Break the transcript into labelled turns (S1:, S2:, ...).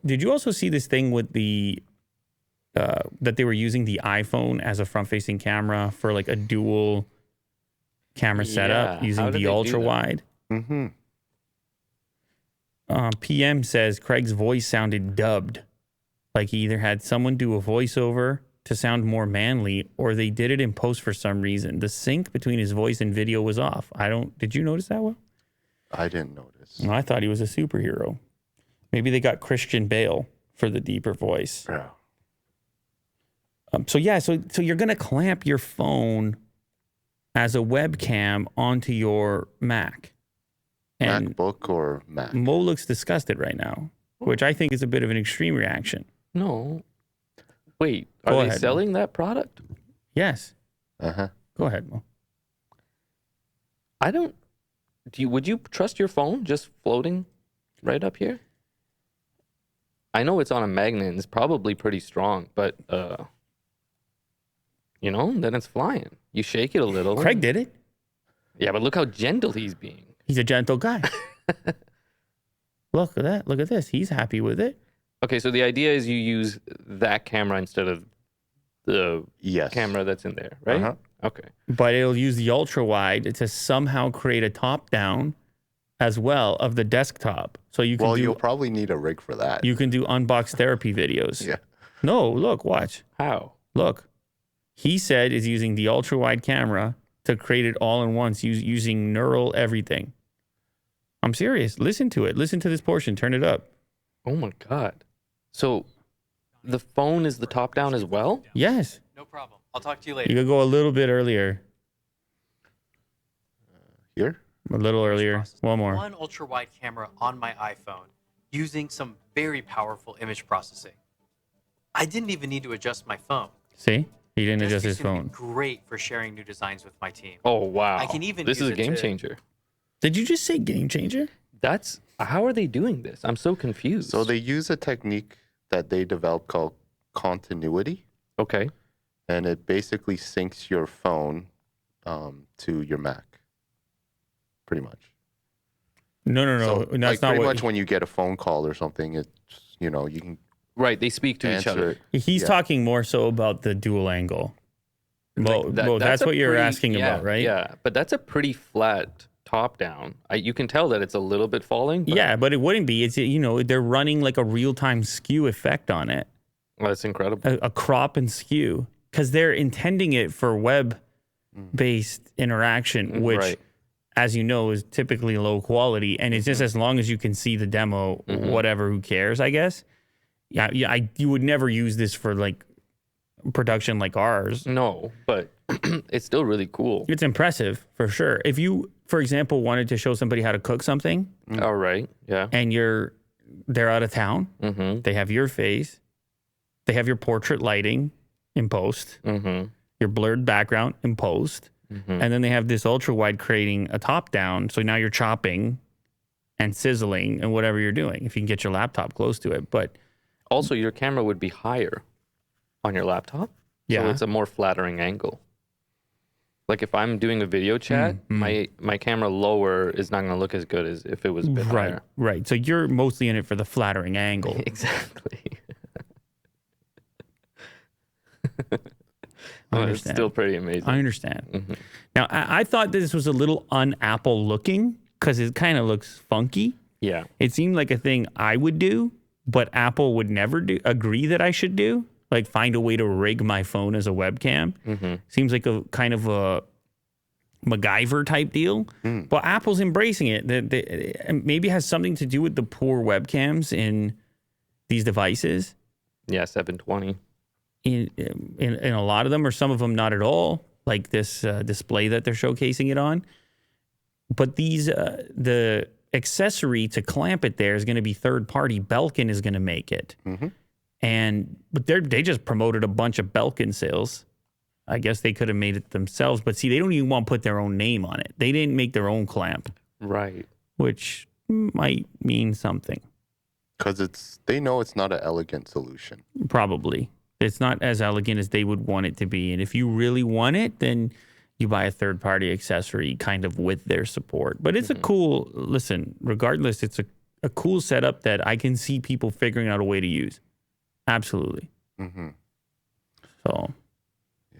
S1: Did you also see this thing with the that they were using the iPhone as a front-facing camera for like a dual camera setup using the ultra wide?
S2: Mm-hmm.
S1: PM says Craig's voice sounded dubbed, like he either had someone do a voiceover to sound more manly, or they did it in post for some reason. The sync between his voice and video was off. Did you notice that one?
S2: I didn't notice.
S1: No, I thought he was a superhero. Maybe they got Christian Bale for the deeper voice.
S2: Yeah.
S1: So you're gonna clamp your phone as a webcam onto your Mac. And
S2: MacBook or Mac?
S1: Mo looks disgusted right now, which I think is a bit of an extreme reaction.
S3: No. Wait, are they selling that product?
S1: Yes.
S2: Uh-huh.
S1: Go ahead, Mo.
S3: Would you trust your phone just floating right up here? I know it's on a magnet and it's probably pretty strong, but then it's flying. You shake it a little.
S1: Craig did it.
S3: Yeah, but look how gentle he's being.
S1: He's a gentle guy. Look at that. Look at this. He's happy with it.
S3: Okay, so the idea is you use that camera instead of the camera that's in there, right?
S2: Uh-huh.
S3: Okay.
S1: But it'll use the ultra wide to somehow create a top down as well of the desktop. So you can
S2: you'll probably need a rig for that.
S1: You can do unbox therapy videos.
S2: Yeah.
S1: No, look, watch.
S3: How?
S1: Look. He said is using the ultra wide camera to create it all in once using neural everything. I'm serious. Listen to it. Listen to this portion. Turn it up.
S3: Oh my God. So the phone is the top down as well?
S1: Yes.
S4: No problem. I'll talk to you later.
S1: You could go a little bit earlier.
S2: Here?
S1: A little earlier. One more.
S4: One ultra wide camera on my iPhone using some very powerful image processing. I didn't even need to adjust my phone.
S1: See? He didn't adjust his
S4: This is gonna
S1: phone.
S4: be great for sharing new designs with my team.
S3: Oh, wow.
S4: I can even
S3: This
S4: use
S3: is a
S4: it
S3: game
S4: to-
S3: changer.
S1: Did you just say game changer?
S3: How are they doing this? I'm so confused.
S2: So they use a technique that they developed called continuity.
S3: Okay.
S2: And it basically syncs your phone to your Mac. Pretty much.
S1: No.
S2: So,
S1: That's not
S2: pretty
S1: what
S2: much when you get a phone call or something, it's, you can
S3: Right, they speak to each
S2: answer
S3: other.
S2: it.
S1: He's talking more so about the dual angle. Well, that's what you're asking about, right?
S3: Yeah, but that's a pretty flat top down. You can tell that it's a little bit falling. But
S1: Yeah, but it wouldn't be. It's they're running like a real time skew effect on it,
S3: that's incredible.
S1: a crop and skew, because they're intending it for web based interaction, which,
S3: Right.
S1: as you know, is typically low quality, and it's just as long as you can see the demo, whatever, who cares, I guess. Yeah. You would never use this for like production like ours.
S3: No, but it's still really cool.
S1: It's impressive for sure. If you, for example, wanted to show somebody how to cook something,
S3: All right. Yeah.
S1: and they're out of town,
S3: Mm-hmm.
S1: they have your face, they have your portrait lighting in post,
S3: Mm-hmm.
S1: your blurred background in post, and then they have this ultra wide creating a top down. So now you're chopping and sizzling and whatever you're doing, if you can get your laptop close to it. But
S3: Also, your camera would be higher on your laptop.
S1: Yeah.
S3: So it's a more flattering angle. Like if I'm doing a video chat, my camera lower is not going to look as good as if it was a bit higher.
S1: Right. So you're mostly in it for the flattering angle.
S3: Exactly.
S1: I
S3: It's
S1: understand.
S3: still pretty amazing.
S1: I understand. Now, I thought this was a little un-Apple looking because it kind of looks funky.
S3: Yeah.
S1: It seemed like a thing I would do, but Apple would never agree that I should do. Like find a way to rig my phone as a webcam. Seems like a kind of a MacGyver type deal. But Apple's embracing it. Maybe it has something to do with the poor webcams in these devices.
S3: Yeah, 720.
S1: In a lot of them, or some of them not at all, like this display that they're showcasing it on. But these the accessory to clamp it there is going to be third party. Belkin is going to make it. But they just promoted a bunch of Belkin sales. I guess they could have made it themselves, but see, they don't even want to put their own name on it. They didn't make their own clamp,
S3: Right.
S1: which might mean something.
S2: Because they know it's not an elegant solution.
S1: Probably. It's not as elegant as they would want it to be. And if you really want it, then you buy a third-party accessory kind of with their support. But it's a cool, listen, regardless, it's a cool setup that I can see people figuring out a way to use. Absolutely.
S2: Mm-hmm.